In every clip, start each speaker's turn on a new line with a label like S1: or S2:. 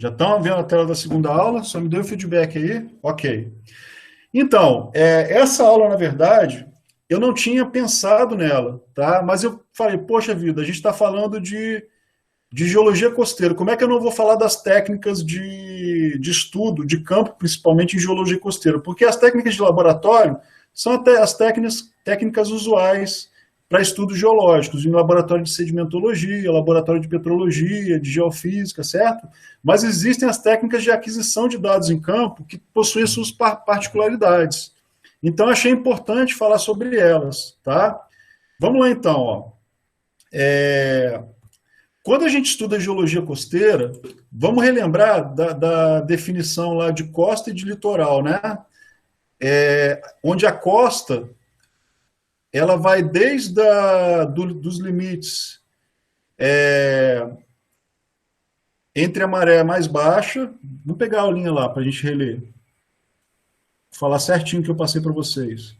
S1: Já estão vendo a tela da segunda aula? Só me dê o feedback aí. Ok. Então, essa aula, na verdade, eu não tinha pensado nela, tá? Mas eu falei, poxa vida, a gente está falando de geologia costeira. Como é que eu não vou falar das técnicas de estudo, de campo, principalmente em geologia costeira? Porque as técnicas de laboratório são até as técnicas usuais para estudos geológicos, em laboratório de sedimentologia, laboratório de petrologia, de geofísica, certo? Mas existem as técnicas de aquisição de dados em campo que possuem suas particularidades. Então, achei importante falar sobre elas, tá? Vamos lá, então, ó. Quando a gente estuda geologia costeira, vamos relembrar da definição lá de costa e de litoral, né? Onde a costa ela vai desde dos limites entre a maré mais baixa. Vamos pegar a aulinha lá para a gente reler. Vou falar certinho o que eu passei para vocês.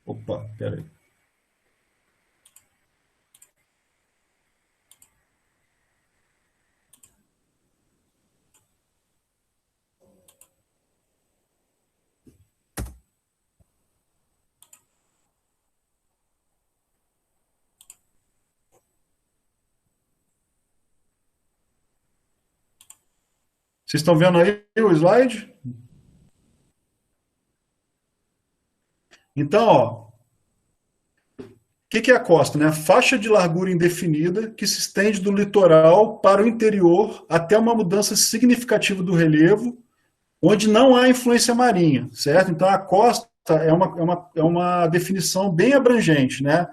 S1: Opa, peraí. Vocês estão vendo aí o slide? Então, ó, que é a costa? Né? A faixa de largura indefinida que se estende do litoral para o interior até uma mudança significativa do relevo, onde não há influência marinha, certo? Então, a costa é uma definição bem abrangente, né?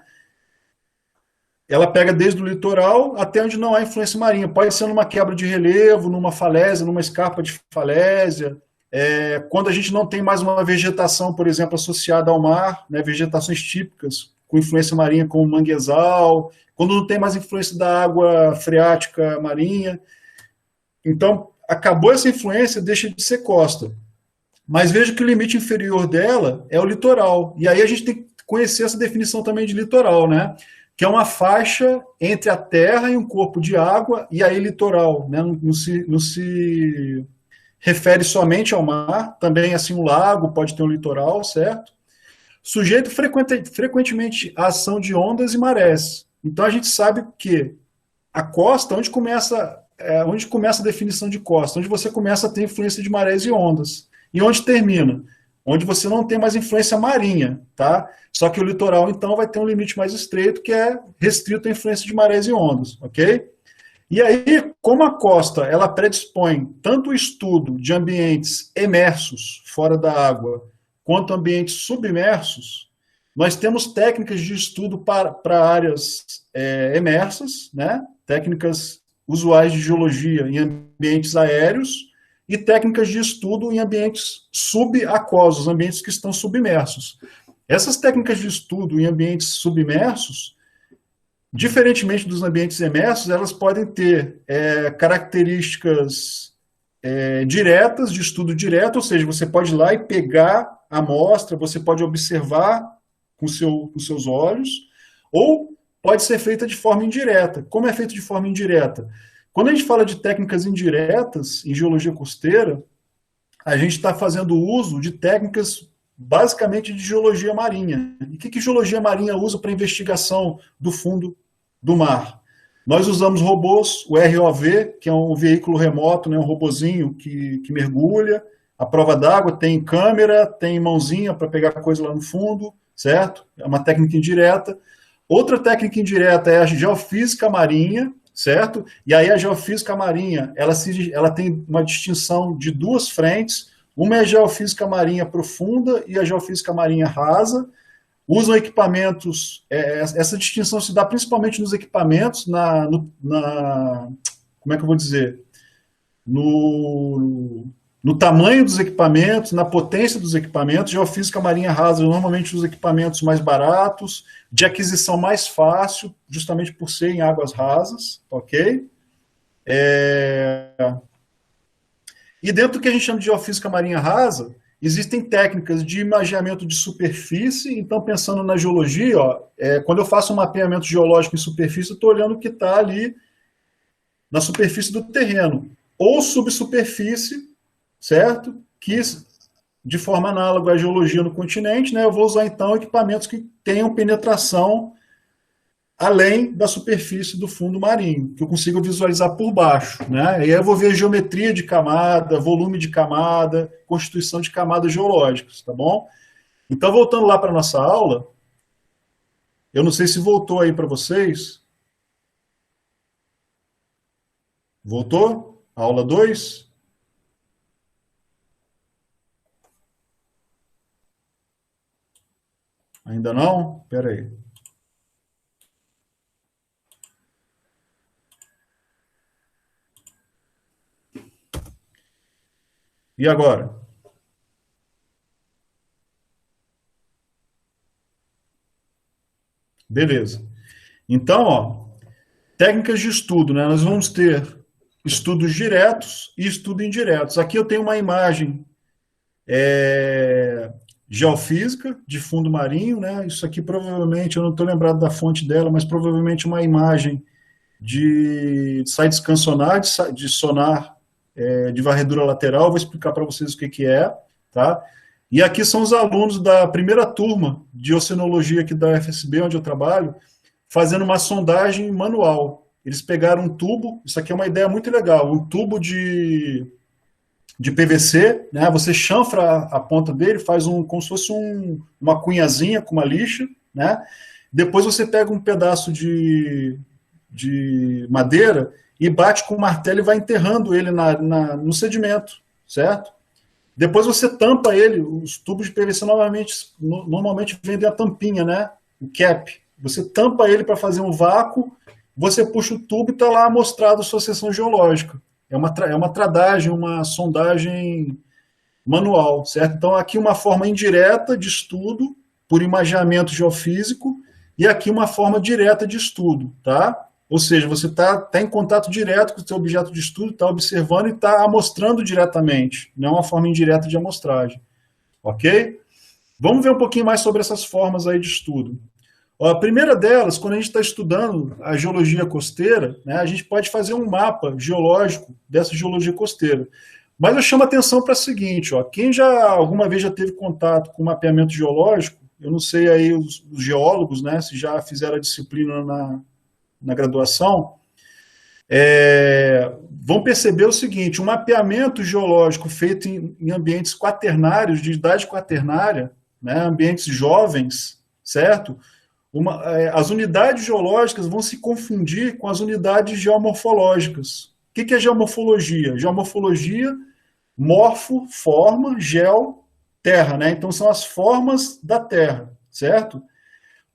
S1: Ela pega desde o litoral até onde não há influência marinha. Pode ser numa quebra de relevo, numa falésia, numa escarpa de falésia. Quando a gente não tem mais uma vegetação, por exemplo, associada ao mar, né, vegetações típicas com influência marinha, como manguezal, quando não tem mais influência da água freática marinha. Então, acabou essa influência, deixa de ser costa. Mas veja que o limite inferior dela é o litoral. E aí a gente tem que conhecer essa definição também de litoral, né? Que é uma faixa entre a terra e um corpo de água, e aí litoral, né? Não se refere somente ao mar, também assim o lago pode ter um litoral, certo? Sujeito frequentemente à ação de ondas e marés. Então a gente sabe que a costa, onde começa a definição de costa, onde você começa a ter influência de marés e ondas. E onde termina? Onde você não tem mais influência marinha, tá? Só que o litoral, então, vai ter um limite mais estreito, que é restrito à influência de marés e ondas, ok? E aí, como a costa, ela predispõe tanto o estudo de ambientes emersos, fora da água, quanto ambientes submersos, nós temos técnicas de estudo para áreas emersas, né? Técnicas usuais de geologia em ambientes aéreos, e técnicas de estudo em ambientes subaquosos, ambientes que estão submersos. Essas técnicas de estudo em ambientes submersos, diferentemente dos ambientes emersos, elas podem ter características diretas, de estudo direto, ou seja, você pode ir lá e pegar a amostra, você pode observar com seus olhos, ou pode ser feita de forma indireta. Como é feito de forma indireta? Quando a gente fala de técnicas indiretas em geologia costeira, a gente está fazendo uso de técnicas basicamente de geologia marinha. E o que geologia marinha usa para investigação do fundo do mar? Nós usamos robôs, o ROV, que é um veículo remoto, né, um robozinho que mergulha, a prova d'água, tem câmera, tem mãozinha para pegar coisa lá no fundo, certo? É uma técnica indireta. Outra técnica indireta é a geofísica marinha, certo? E aí a geofísica marinha, ela tem uma distinção de duas frentes. Uma é a geofísica marinha profunda e a geofísica marinha rasa. Usam equipamentos, essa distinção se dá principalmente nos equipamentos, como é que eu vou dizer? no tamanho dos equipamentos, na potência dos equipamentos. Geofísica marinha rasa normalmente usa equipamentos mais baratos, de aquisição mais fácil, justamente por ser em águas rasas, ok? E dentro do que a gente chama de geofísica marinha rasa, existem técnicas de imageamento de superfície. Então, pensando na geologia, ó, quando eu faço um mapeamento geológico em superfície, eu estou olhando o que está ali na superfície do terreno, ou subsuperfície, certo? Que, de forma análoga à geologia no continente, né, eu vou usar, então, equipamentos que tenham penetração além da superfície do fundo marinho, que eu consiga visualizar por baixo, né? E aí eu vou ver geometria de camada, volume de camada, constituição de camadas geológicas, tá bom? Então, voltando lá para a nossa aula, eu não sei se voltou aí para vocês. Voltou? Aula 2? Ainda não? Espera aí. E agora? Beleza. Então, ó, técnicas de estudo, né? Nós vamos ter estudos diretos e estudos indiretos. Aqui eu tenho uma imagem geofísica de fundo marinho, né? Isso aqui provavelmente, eu não estou lembrado da fonte dela, mas provavelmente uma imagem de site scan sonar, de sonar de varredura lateral. Vou explicar para vocês o que é, tá? E aqui são os alunos da primeira turma de oceanologia aqui da UFSB, onde eu trabalho, fazendo uma sondagem manual. Eles pegaram um tubo, isso aqui é uma ideia muito legal, um tubo de PVC, né? Você chanfra a ponta dele, faz como se fosse uma cunhazinha com uma lixa, né? Depois você pega um pedaço de madeira e bate com o martelo e vai enterrando ele no sedimento, certo? Depois você tampa ele, os tubos de PVC normalmente vendem a tampinha, né? O cap. Você tampa ele para fazer um vácuo, você puxa o tubo e está lá mostrado a sua seção geológica. É uma tradagem, uma sondagem manual, certo? Então, aqui uma forma indireta de estudo, por imageamento geofísico, e aqui uma forma direta de estudo, tá? Ou seja, você está em contato direto com o seu objeto de estudo, está observando e está amostrando diretamente, não é uma forma indireta de amostragem, ok? Vamos ver um pouquinho mais sobre essas formas aí de estudo. Ó, a primeira delas, quando a gente está estudando a geologia costeira, né, a gente pode fazer um mapa geológico dessa geologia costeira. Mas eu chamo a atenção para o seguinte, ó, quem já alguma vez já teve contato com mapeamento geológico, eu não sei aí os geólogos, né, se já fizeram a disciplina na graduação, vão perceber o seguinte: um mapeamento geológico feito em ambientes quaternários, de idade quaternária, né, ambientes jovens, certo? As unidades geológicas vão se confundir com as unidades geomorfológicas. O que é geomorfologia? Geomorfologia, morfo, forma, geo, terra, né? Então são as formas da terra, certo?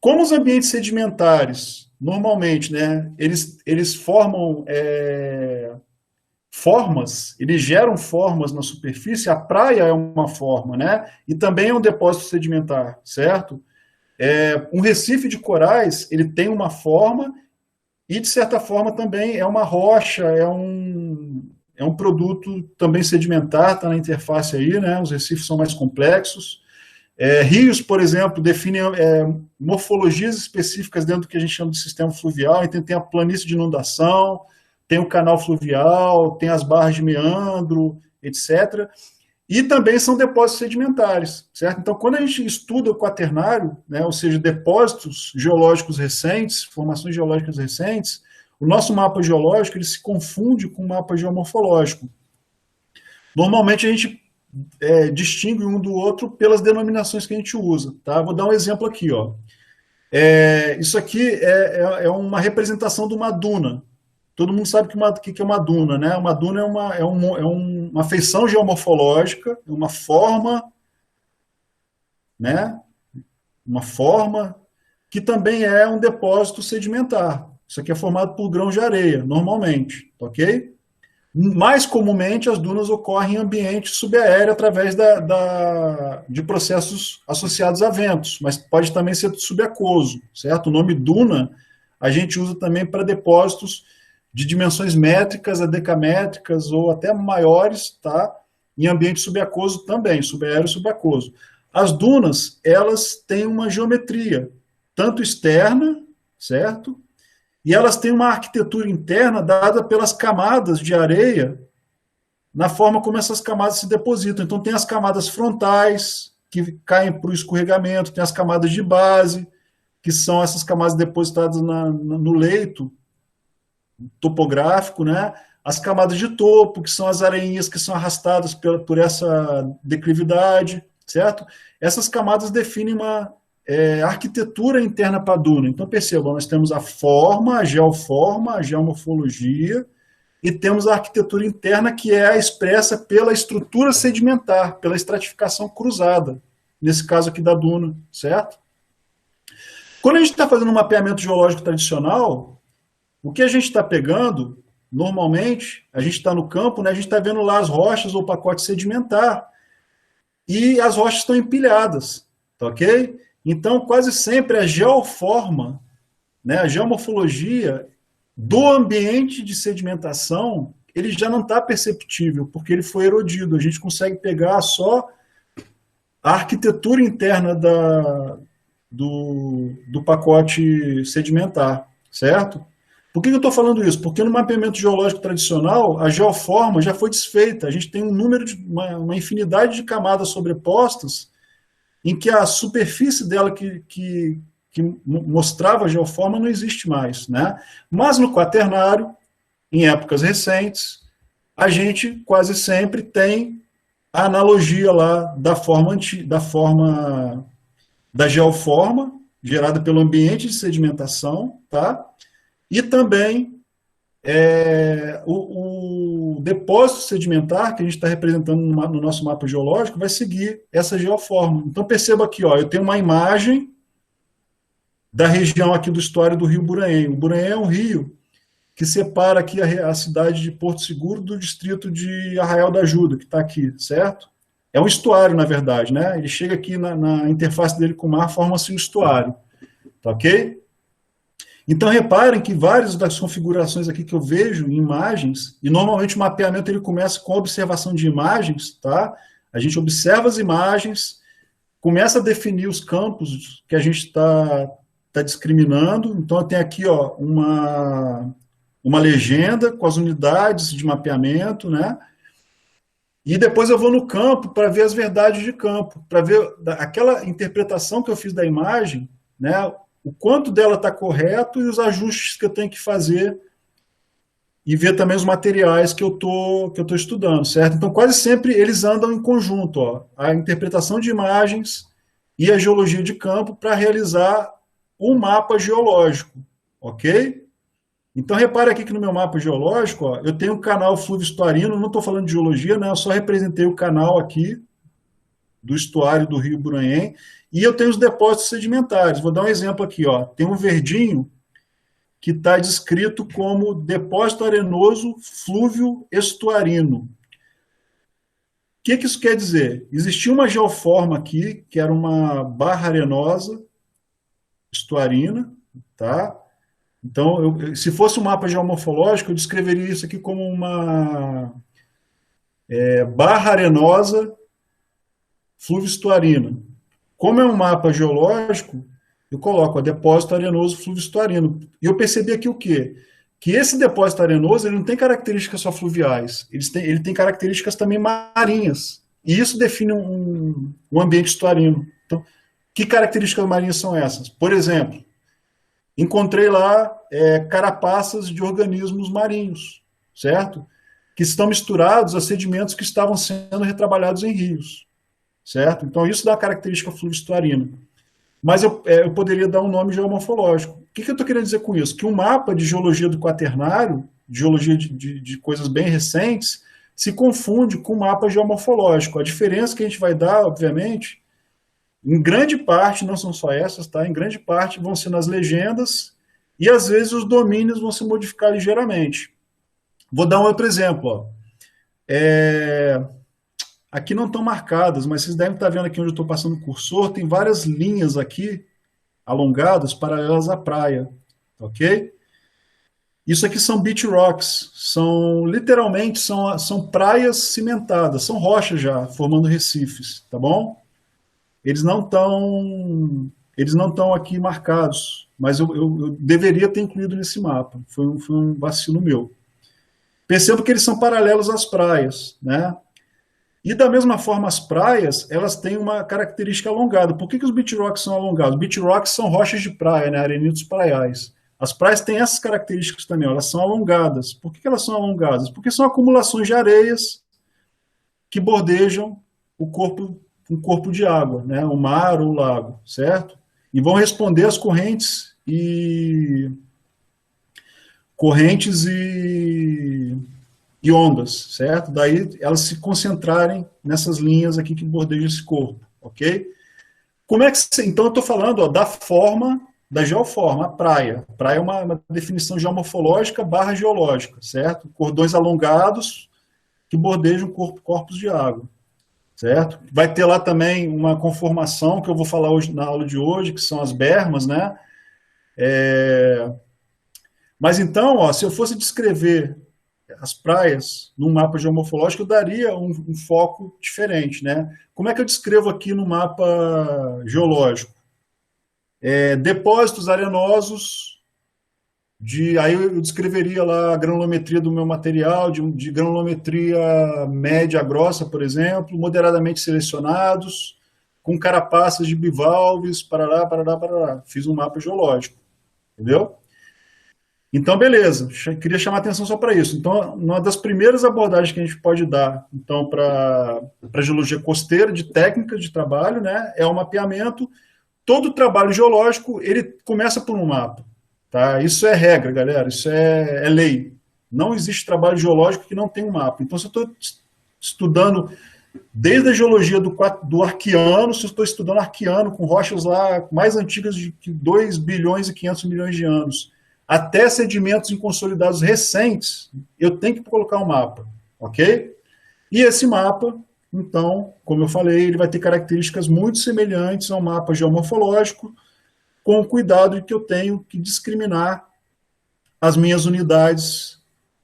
S1: Como os ambientes sedimentares, normalmente, né, eles formam formas, eles geram formas na superfície, a praia é uma forma, né? E também é um depósito sedimentar, certo? Um recife de corais, ele tem uma forma e, de certa forma, também é uma rocha, é um produto também sedimentar, está na interface aí, né? Os recifes são mais complexos. Rios, por exemplo, definem morfologias específicas dentro do que a gente chama de sistema fluvial. Então, tem a planície de inundação, tem o canal fluvial, tem as barras de meandro, etc. E também são depósitos sedimentares, certo? Então, quando a gente estuda o quaternário, né, ou seja, depósitos geológicos recentes, formações geológicas recentes, o nosso mapa geológico ele se confunde com o mapa geomorfológico. Normalmente a gente distingue um do outro pelas denominações que a gente usa, tá? Vou dar um exemplo aqui, ó. Isso aqui é uma representação de uma duna. Todo mundo sabe o que é uma duna, né? Uma duna é uma feição geomorfológica, uma forma, né? Uma forma que também é um depósito sedimentar. Isso aqui é formado por grãos de areia, normalmente, ok? Mais comumente, as dunas ocorrem em ambiente subaéreo através de processos associados a ventos, mas pode também ser subaquoso, certo? O nome duna a gente usa também para depósitos de dimensões métricas a decamétricas ou até maiores, tá? Em ambiente subaquoso também, subaéreo e subaquoso. As dunas, elas têm uma geometria, tanto externa, certo? E elas têm uma arquitetura interna dada pelas camadas de areia, na forma como essas camadas se depositam. Então, tem as camadas frontais, que caem para o escorregamento, tem as camadas de base, que são essas camadas depositadas no leito topográfico, né? As camadas de topo, que são as areinhas que são arrastadas por essa declividade, certo? Essas camadas definem uma arquitetura interna para a duna. Então, percebam, nós temos a forma, a geoforma, a geomorfologia, e temos a arquitetura interna, que é expressa pela estrutura sedimentar, pela estratificação cruzada, nesse caso aqui da duna, certo? Quando a gente está fazendo um mapeamento geológico tradicional, o que a gente está pegando, normalmente, a gente está no campo, né, a gente está vendo lá as rochas ou pacote sedimentar, e as rochas estão empilhadas, tá ok? Então, quase sempre a geoforma, né, a geomorfologia do ambiente de sedimentação, ele já não está perceptível, porque ele foi erodido. A gente consegue pegar só a arquitetura interna do pacote sedimentar, certo? Por que eu estou falando isso? Porque no mapeamento geológico tradicional, a geoforma já foi desfeita. A gente tem um número de uma infinidade de camadas sobrepostas em que a superfície dela que mostrava a geoforma não existe mais, né? Mas no quaternário, em épocas recentes, a gente quase sempre tem a analogia lá da geoforma gerada pelo ambiente de sedimentação, tá? E também o depósito sedimentar que a gente está representando no nosso mapa geológico vai seguir essa geoforma. Então perceba aqui, ó, eu tenho uma imagem da região aqui do estuário do rio Buranhém. O Buranhém é um rio que separa aqui a cidade de Porto Seguro do distrito de Arraial da Ajuda, que está aqui, certo? É um estuário, na verdade, né? Ele chega aqui na interface dele com o mar, forma-se um estuário, tá ok? Então, reparem que várias das configurações aqui que eu vejo em imagens, e normalmente o mapeamento ele começa com a observação de imagens, tá? A gente observa as imagens, começa a definir os campos que a gente está discriminando. Então, eu tenho aqui ó, uma legenda com as unidades de mapeamento, né? E depois eu vou no campo para ver as verdades de campo, para ver aquela interpretação que eu fiz da imagem, né? O quanto dela está correto e os ajustes que eu tenho que fazer e ver também os materiais que eu tô estudando, certo? Então, quase sempre eles andam em conjunto, ó, a interpretação de imagens e a geologia de campo para realizar um mapa geológico, ok? Então, repare aqui que no meu mapa geológico, ó, eu tenho um canal fluvial estuarino, não estou falando de geologia, né? Eu só representei o canal aqui do estuário do rio Buranhém, e eu tenho os depósitos sedimentares. Vou dar um exemplo aqui, ó. Tem um verdinho que está descrito como depósito arenoso flúvio estuarino. O que isso quer dizer? Existia uma geoforma aqui, que era uma barra arenosa estuarina, tá? Então, se fosse um mapa geomorfológico, eu descreveria isso aqui como uma barra arenosa flúvio estuarina. Como é um mapa geológico, eu coloco o depósito arenoso flúvio estuarino. E eu percebi aqui o quê? Que esse depósito arenoso ele não tem características só fluviais, ele tem características também marinhas. E isso define um ambiente estuarino. Então, que características marinhas são essas? Por exemplo, encontrei lá carapaças de organismos marinhos, certo? Que estão misturados a sedimentos que estavam sendo retrabalhados em rios, certo? Então, isso dá uma característica fluvial-estuarina. Mas eu poderia dar um nome geomorfológico. O que eu estou querendo dizer com isso? Que um mapa de geologia do quaternário, de geologia de coisas bem recentes, se confunde com o mapa geomorfológico. A diferença que a gente vai dar, obviamente, em grande parte, não são só essas, tá? Em grande parte vão ser nas legendas e às vezes os domínios vão se modificar ligeiramente. Vou dar um outro exemplo. Ó. É, aqui não estão marcadas, mas vocês devem estar vendo aqui onde eu estou passando o cursor, tem várias linhas aqui alongadas paralelas à praia, ok? Isso aqui são beach rocks, são literalmente são praias cimentadas, são rochas já formando recifes, tá bom? Eles não estão aqui marcados, mas eu deveria ter incluído nesse mapa. Foi um vacilo meu. Percebo que eles são paralelos às praias, né? E da mesma forma, as praias, elas têm uma característica alongada. Por que os beach rocks são alongados? Beach rocks são rochas de praia, né? Arenitos praiais. As praias têm essas características também, elas são alongadas. Por que elas são alongadas? Porque são acumulações de areias que bordejam um corpo de água, né? O mar ou o lago, certo? E vão responder às correntes e ondas, certo? Daí elas se concentrarem nessas linhas aqui que bordejam esse corpo, ok? Como é que então eu estou falando ó, da forma, da geoforma, a praia. A praia é uma definição geomorfológica barra geológica, certo? Cordões alongados que bordejam corpos de água, certo? Vai ter lá também uma conformação que eu vou falar hoje na aula de hoje, que são as bermas, né? Mas então, ó, se eu fosse descrever as praias num mapa geomorfológico, eu daria um foco diferente, né? Como é que eu descrevo aqui no mapa geológico? Depósitos arenosos, aí eu descreveria lá a granulometria do meu material, de granulometria média grossa, por exemplo, moderadamente selecionados, com carapaças de bivalves, parará, parará, parará. Fiz um mapa geológico, entendeu? Então, beleza, queria chamar atenção só para isso. Então, uma das primeiras abordagens que a gente pode dar então, para a geologia costeira, de técnica de trabalho, né, é o mapeamento. Todo trabalho geológico, ele começa por um mapa. Tá? Isso é regra, galera, isso é lei. Não existe trabalho geológico que não tem um mapa. Então, se eu estou estudando desde a geologia do Arqueano, se eu estou estudando Arqueano com rochas lá mais antigas de 2 bilhões e 500 milhões de anos, até sedimentos inconsolidados recentes, eu tenho que colocar um mapa, ok? E esse mapa, então, como eu falei, ele vai ter características muito semelhantes ao mapa geomorfológico, com o cuidado de que eu tenho que discriminar as minhas unidades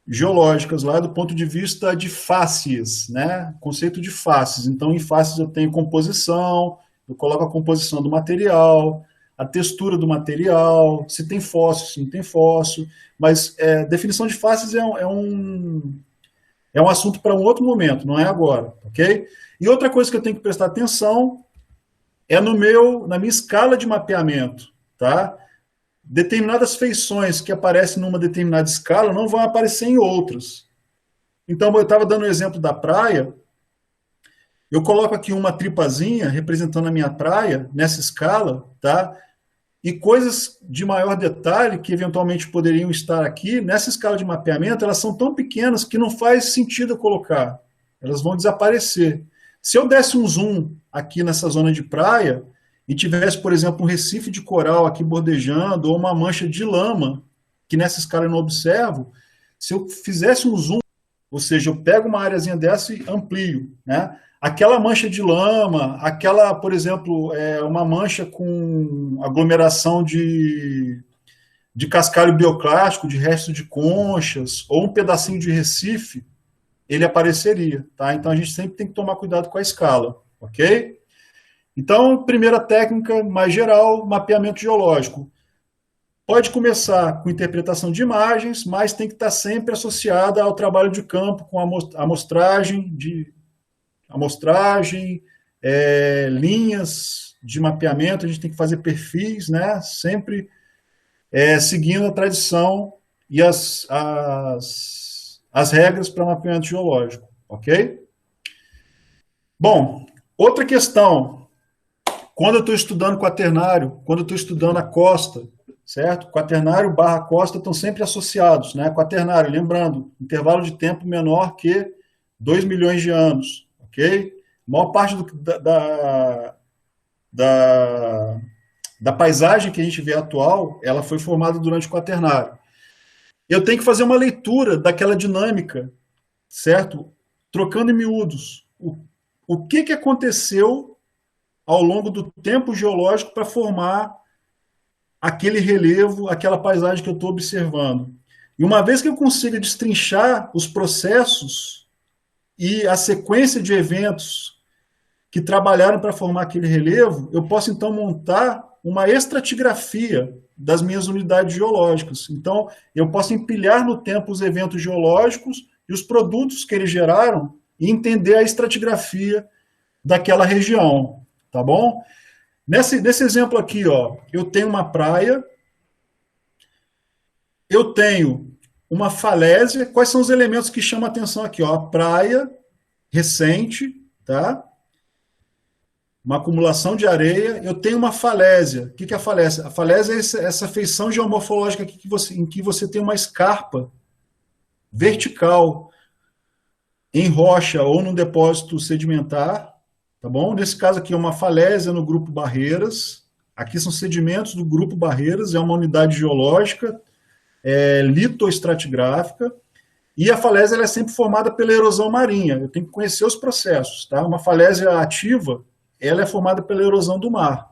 S1: geológicas lá do ponto de vista de faces, né? Conceito de faces. Então, em faces eu tenho composição, eu coloco a composição do material, a textura do material, se tem fóssil, se não tem fóssil, mas definição de faces é um assunto para um outro momento, não é agora, ok? E outra coisa que eu tenho que prestar atenção é na minha escala de mapeamento, tá? Determinadas feições que aparecem numa determinada escala não vão aparecer em outras. Então, eu estava dando o exemplo da praia, eu coloco aqui uma tripazinha representando a minha praia nessa escala, tá? E coisas de maior detalhe que eventualmente poderiam estar aqui, nessa escala de mapeamento, elas são tão pequenas que não faz sentido eu colocar. Elas vão desaparecer. Se eu desse um zoom aqui nessa zona de praia e tivesse, por exemplo, um recife de coral aqui bordejando ou uma mancha de lama, que nessa escala eu não observo, se eu fizesse um zoom, ou seja, eu pego uma áreazinha dessa e amplio, né? Aquela mancha de lama, aquela, por exemplo, uma mancha com aglomeração de cascalho bioclástico, de resto de conchas, ou um pedacinho de recife, ele apareceria, tá? Então a gente sempre tem que tomar cuidado com a escala, ok? Então, primeira técnica mais geral, mapeamento geológico. Pode começar com interpretação de imagens, mas tem que estar sempre associada ao trabalho de campo, com amostragem, linhas de mapeamento, a gente tem que fazer perfis, né? Sempre seguindo a tradição e as regras para mapeamento geológico, ok? Bom, outra questão, quando eu estou estudando quaternário, quando eu estou estudando a costa, certo? Quaternário barra costa estão sempre associados, né? Quaternário, lembrando, intervalo de tempo menor que 2 milhões de anos, ok? A maior parte da paisagem que a gente vê atual, ela foi formada durante o quaternário. eu tenho que fazer uma leitura daquela dinâmica, certo? Trocando em miúdos. O que aconteceu ao longo do tempo geológico para formar aquele relevo, aquela paisagem que eu estou observando. E uma vez que eu consiga destrinchar os processos e a sequência de eventos que trabalharam para formar aquele relevo, eu posso então montar uma estratigrafia das minhas unidades geológicas. Então, eu posso empilhar no tempo os eventos geológicos e os produtos que eles geraram e entender a estratigrafia daquela região, tá bom? Nesse exemplo aqui, ó, eu tenho uma praia, eu tenho uma falésia. Quais são os elementos que chamam a atenção aqui? Ó? A praia recente, tá? Uma acumulação de areia. Eu tenho uma falésia. O que é a falésia? A falésia é essa feição geomorfológica aqui em que você tem uma escarpa vertical em rocha ou num depósito sedimentar, tá bom? Nesse caso aqui é uma falésia no grupo Barreiras. Aqui são sedimentos do grupo Barreiras, é uma unidade geológica litoestratigráfica, e a falésia ela é sempre formada pela erosão marinha. Eu tenho que conhecer os processos, tá? Uma falésia ativa, ela é formada pela erosão do mar.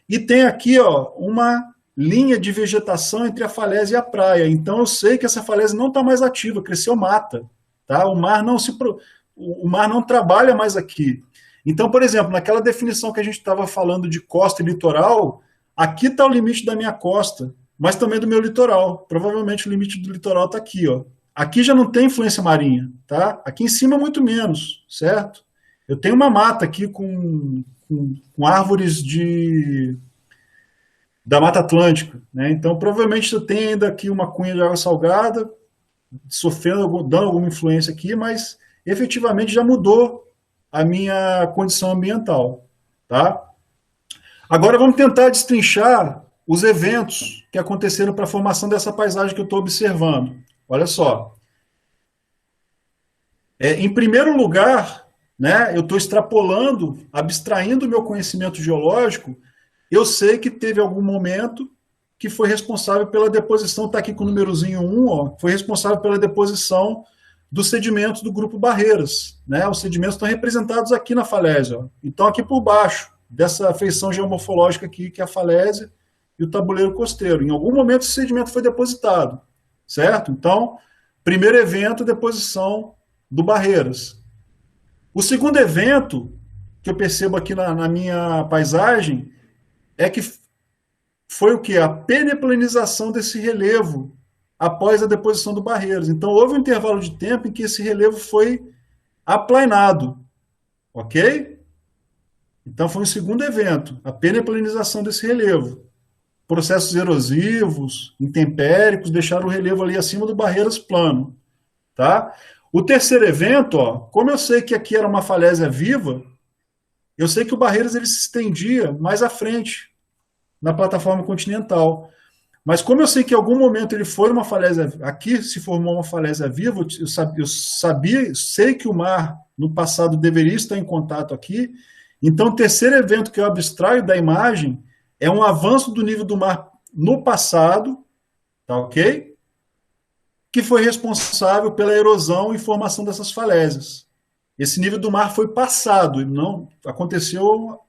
S1: E tem aqui, ó, uma linha de vegetação entre a falésia e a praia. Então eu sei que essa falésia não está mais ativa, cresceu mata, tá? O mar não trabalha mais aqui. Então, por exemplo, naquela definição que a gente estava falando de costa e litoral, aqui está o limite da minha costa, mas também do meu litoral. Provavelmente o limite do litoral está aqui, ó. Aqui já não tem influência marinha, tá? Aqui em cima muito menos, certo? Eu tenho uma mata aqui com árvores da Mata Atlântica, né? Então provavelmente eu tenho ainda aqui uma cunha de água salgada, sofrendo, dando alguma influência aqui, mas efetivamente já mudou a minha condição ambiental, tá? Agora vamos tentar destrinchar os eventos que aconteceram para a formação dessa paisagem que eu estou observando. Olha só. Em primeiro lugar, né, eu estou extrapolando, abstraindo o meu conhecimento geológico, eu sei que teve algum momento que foi responsável pela deposição, está aqui com o númerozinho 1, ó, foi responsável pela deposição dos sedimentos do grupo Barreiras. Né? Os sedimentos estão representados aqui na falésia. Ó. Então, aqui por baixo, dessa feição geomorfológica aqui, que é a falésia, e o tabuleiro costeiro. Em algum momento esse sedimento foi depositado, certo? Então, primeiro evento, deposição do Barreiras. O segundo evento que eu percebo aqui na minha paisagem é que foi o quê? A peneplanização desse relevo após a deposição do Barreiras. Então, houve um intervalo de tempo em que esse relevo foi aplainado, ok? Então, foi o segundo evento, a peneplanização desse relevo. Processos erosivos, intempéricos, deixaram o relevo ali acima do Barreiras plano. Tá? O terceiro evento, ó, como eu sei que aqui era uma falésia viva, eu sei que o Barreiras ele se estendia mais à frente, na plataforma continental. Mas como eu sei que em algum momento ele foi uma falésia, aqui se formou uma falésia viva, sei que o mar no passado deveria estar em contato aqui, então o terceiro evento que eu abstraio da imagem é um avanço do nível do mar no passado, tá ok? Que foi responsável pela erosão e formação dessas falésias. Esse nível do mar foi passado, ele não aconteceu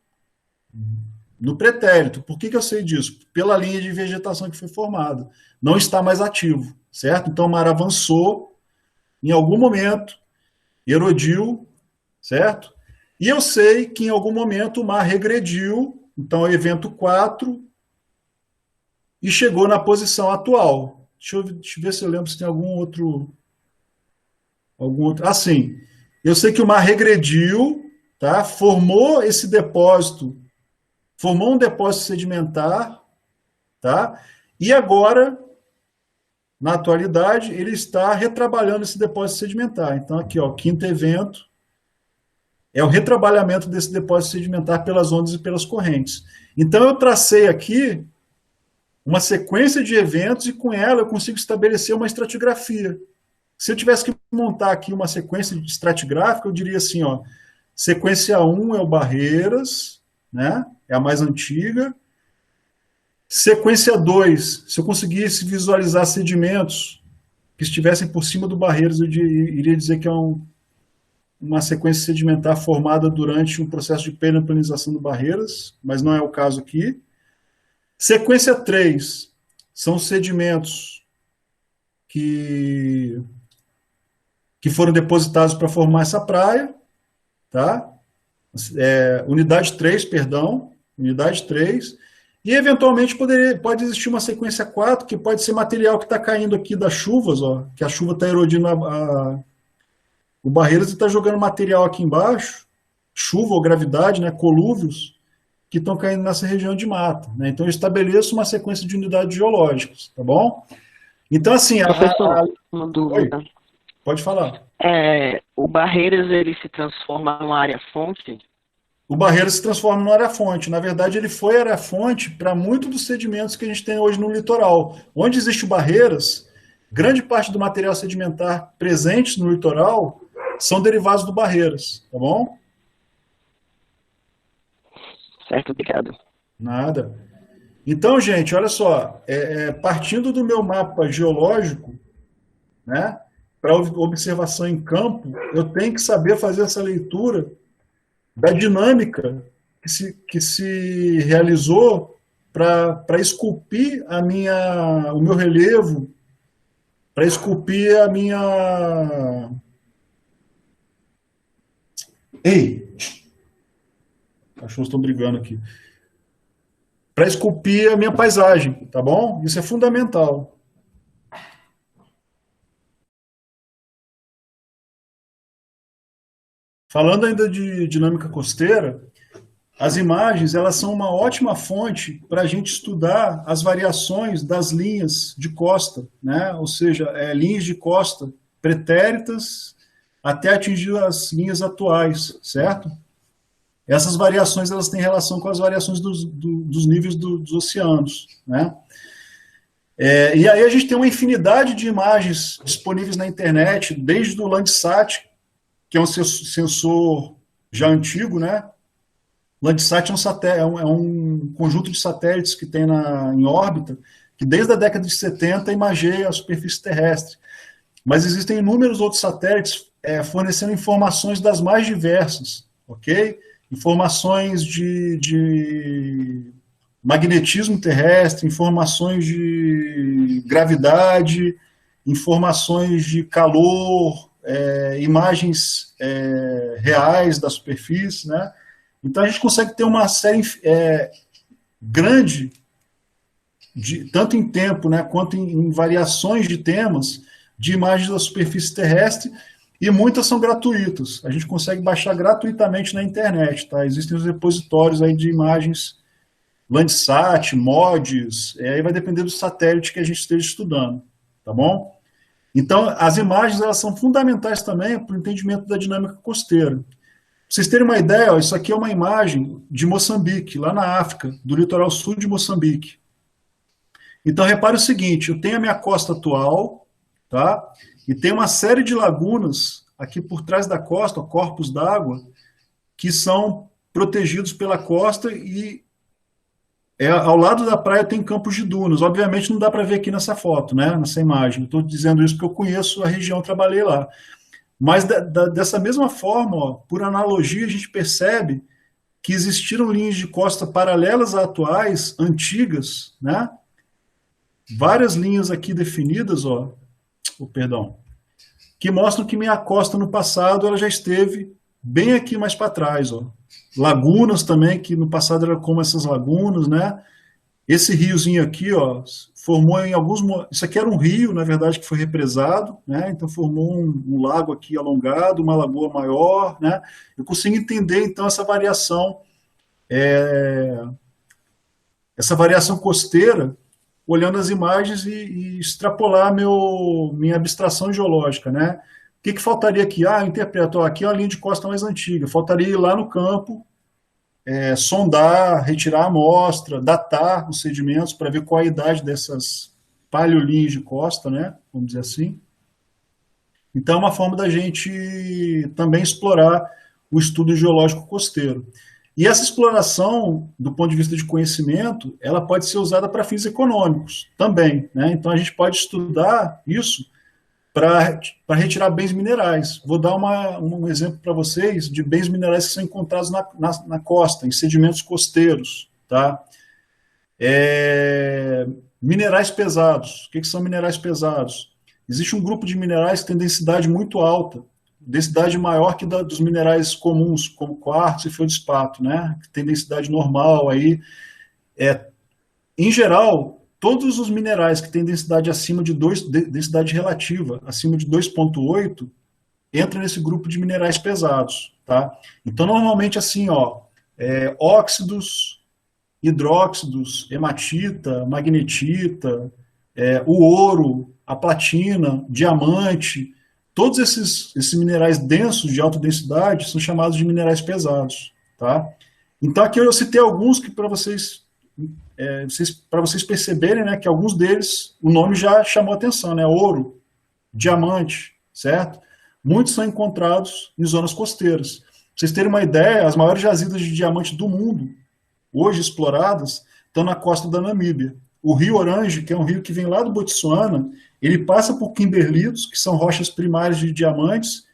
S1: no pretérito. Por que eu sei disso? Pela linha de vegetação que foi formada. Não está mais ativo, certo? Então o mar avançou, em algum momento, erodiu, certo? E eu sei que em algum momento o mar regrediu, então, evento 4, e chegou na posição atual. Deixa eu ver se eu lembro se tem algum outro. Sim. Eu sei que o mar regrediu, tá? Formou esse depósito, formou um depósito sedimentar, tá? E agora, na atualidade, ele está retrabalhando esse depósito sedimentar. Então, aqui, ó, quinto evento. É o retrabalhamento desse depósito sedimentar pelas ondas e pelas correntes. Então, eu tracei aqui uma sequência de eventos e, com ela, eu consigo estabelecer uma estratigrafia. Se eu tivesse que montar aqui uma sequência estratigráfica, eu diria assim, ó, sequência 1 é o Barreiras, né? É a mais antiga. Sequência 2, se eu conseguisse visualizar sedimentos que estivessem por cima do Barreiras, eu iria dizer que é uma sequência sedimentar formada durante um processo de permaplanização do Barreiras, mas não é o caso aqui. Sequência 3 são sedimentos que foram depositados para formar essa praia, tá? Unidade 3, perdão, unidade 3, e eventualmente pode existir uma sequência 4, que pode ser material que está caindo aqui das chuvas, ó, que a chuva está erodindo o Barreiras e está jogando material aqui embaixo, chuva ou gravidade, né, colúvios, que estão caindo nessa região de mata. Né? Então eu estabeleço uma sequência de unidades geológicas, tá bom? Então assim...
S2: Professor, uma dúvida.
S1: Oi, pode falar.
S2: O Barreiras, ele se transforma numa área-fonte?
S1: O Barreiras se transforma numa área-fonte. Na verdade, ele foi área-fonte para muitos dos sedimentos que a gente tem hoje no litoral. Onde existe o Barreiras, grande parte do material sedimentar presente no litoral são derivados do Barreiras, tá bom?
S2: Certo, obrigado.
S1: Nada. Então, gente, olha só, partindo do meu mapa geológico, né, para observação em campo, eu tenho que saber fazer essa leitura da dinâmica que se realizou para esculpir o meu relevo, para esculpir a minha... Ei! Cachorros estão brigando aqui. Para esculpir a minha paisagem, tá bom? Isso é fundamental. Falando ainda de dinâmica costeira, as imagens elas são uma ótima fonte para a gente estudar as variações das linhas de costa, né? Ou seja, linhas de costa pretéritas até atingir as linhas atuais, certo? Essas variações elas têm relação com as variações dos níveis dos oceanos, né? E aí a gente tem uma infinidade de imagens disponíveis na internet, desde o Landsat, que é um sensor já antigo, né? O Landsat é um conjunto de satélites que tem em órbita, que desde a década de 70 imageia a superfície terrestre. Mas existem inúmeros outros satélites fornecendo informações das mais diversas, ok? Informações de magnetismo terrestre, informações de gravidade, informações de calor, imagens reais da superfície, né? Então a gente consegue ter uma série grande, tanto em tempo, né, quanto em variações de temas, de imagens da superfície terrestre, e muitas são gratuitas. A gente consegue baixar gratuitamente na internet, tá? Existem os repositórios aí de imagens Landsat, MODIS, aí vai depender do satélite que a gente esteja estudando, tá bom? Então, as imagens elas são fundamentais também para o entendimento da dinâmica costeira. Pra vocês terem uma ideia, ó, isso aqui é uma imagem de Moçambique, lá na África, do litoral sul de Moçambique. Então, repare o seguinte, eu tenho a minha costa atual, tá? E tem uma série de lagunas aqui por trás da costa, corpos d'água, que são protegidos pela costa e ao lado da praia tem campos de dunas. Obviamente não dá para ver aqui nessa foto, né, nessa imagem. Estou dizendo isso porque eu conheço a região, trabalhei lá. Mas dessa mesma forma, ó, por analogia, a gente percebe que existiram linhas de costa paralelas a atuais, antigas, né? Várias linhas aqui definidas, ó, perdão, que mostram que minha costa no passado ela já esteve bem aqui mais para trás, ó. Lagunas também, que no passado eram como essas lagunas, né? Esse riozinho aqui, ó, formou em alguns... Isso aqui era um rio, na verdade, que foi represado, né? Então formou um lago aqui alongado, uma lagoa maior, né? Eu consigo entender, então, essa variação costeira, olhando as imagens e extrapolar minha abstração geológica, né? O que faltaria aqui? Eu interpreto, aqui é uma linha de costa mais antiga, faltaria ir lá no campo, sondar, retirar a amostra, datar os sedimentos para ver qual a idade dessas paleolinhas de costa, né? Vamos dizer assim. Então é uma forma da gente também explorar o estudo geológico costeiro. E essa exploração, do ponto de vista de conhecimento, ela pode ser usada para fins econômicos também, né? Então a gente pode estudar isso para retirar bens minerais. Vou dar um exemplo para vocês de bens minerais que são encontrados na costa, em sedimentos costeiros. Tá? Minerais pesados. O que são minerais pesados? Existe um grupo de minerais que tem densidade muito alta, densidade maior que dos minerais comuns, como quartzo e feldspato, né? Que tem densidade normal aí. Em geral, todos os minerais que têm densidade acima de densidade relativa, acima de 2,8, entram nesse grupo de minerais pesados, tá? Então, normalmente, assim, óxidos, hidróxidos, hematita, magnetita, o ouro, a platina, diamante, todos esses minerais densos, de alta densidade, são chamados de minerais pesados, tá? Então, aqui eu citei alguns que para vocês perceberem, né, que alguns deles, o nome já chamou atenção, né? Ouro, diamante, certo? Muitos são encontrados em zonas costeiras. Pra vocês terem uma ideia, as maiores jazidas de diamante do mundo, hoje exploradas, estão na costa da Namíbia. O Rio Orange, que é um rio que vem lá do Botsuana, ele passa por kimberlitos, que são rochas primárias de diamantes,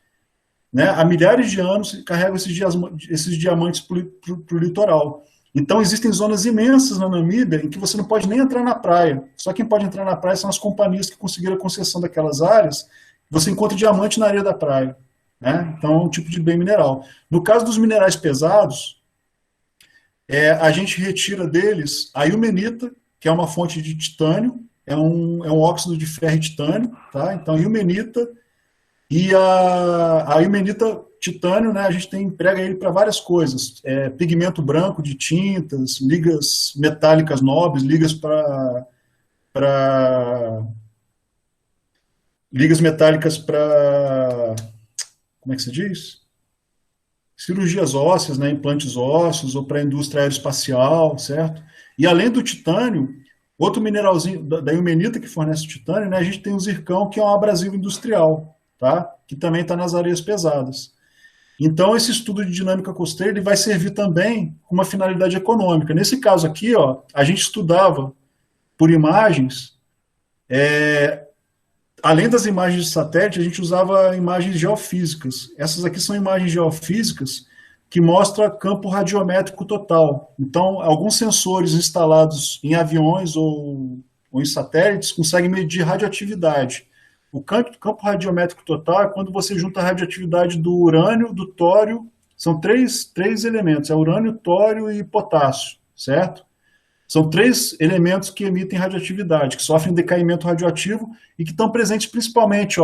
S1: né, há milhares de anos, e carregam esses diamantes para o litoral. Então, existem zonas imensas na Namíbia em que você não pode nem entrar na praia. Só quem pode entrar na praia são as companhias que conseguiram a concessão daquelas áreas. Você encontra diamante na areia da praia. Né? Então, é um tipo de bem mineral. No caso dos minerais pesados, a gente retira deles a ilmenita, que é uma fonte de titânio, é um óxido de ferro e titânio. Tá? Então, a ilmenita e a ilmenita titânio, né, a gente emprega ele para várias coisas, pigmento branco de tintas, ligas metálicas nobres, ligas metálicas para, como é que se diz? Cirurgias ósseas, né, implantes ósseos, ou para a indústria aeroespacial, certo? E além do titânio, outro mineralzinho da ilmenita que fornece o titânio, né, a gente tem o zircão, que é um abrasivo industrial, tá? Que também está nas areias pesadas. Então, esse estudo de dinâmica costeira ele vai servir também com uma finalidade econômica. Nesse caso aqui, a gente estudava por imagens, além das imagens de satélite, a gente usava imagens geofísicas. Essas aqui são imagens geofísicas que mostram campo radiométrico total. Então, alguns sensores instalados em aviões ou em satélites conseguem medir radioatividade. O campo radiométrico total é quando você junta a radioatividade do urânio, do tório, são três elementos, é urânio, tório e potássio, certo? São 3 elementos que emitem radioatividade, que sofrem decaimento radioativo e que estão presentes principalmente,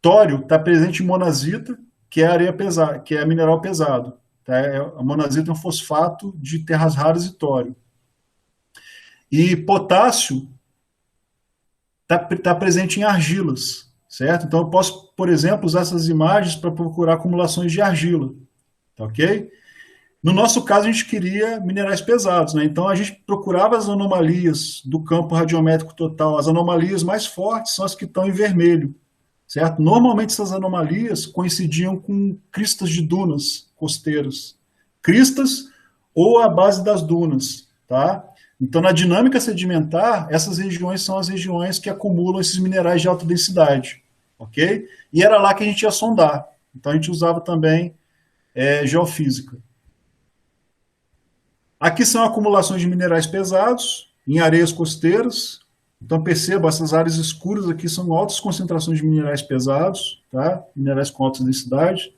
S1: tório está presente em monazita, que é areia pesada, que é mineral pesado. Tá? A monazita é um fosfato de terras raras e tório. E potássio está presente em argilas, certo? Então eu posso, por exemplo, usar essas imagens para procurar acumulações de argila, tá ok? No nosso caso, a gente queria minerais pesados, né? Então a gente procurava as anomalias do campo radiométrico total. As anomalias mais fortes são as que estão em vermelho, certo? Normalmente essas anomalias coincidiam com cristas de dunas costeiras, cristas ou a base das dunas, tá? Então, na dinâmica sedimentar, essas regiões são as regiões que acumulam esses minerais de alta densidade, ok? E era lá que a gente ia sondar. Então, a gente usava também geofísica. Aqui são acumulações de minerais pesados em areias costeiras. Então, perceba, essas áreas escuras aqui são altas concentrações de minerais pesados, tá? Minerais com alta densidade.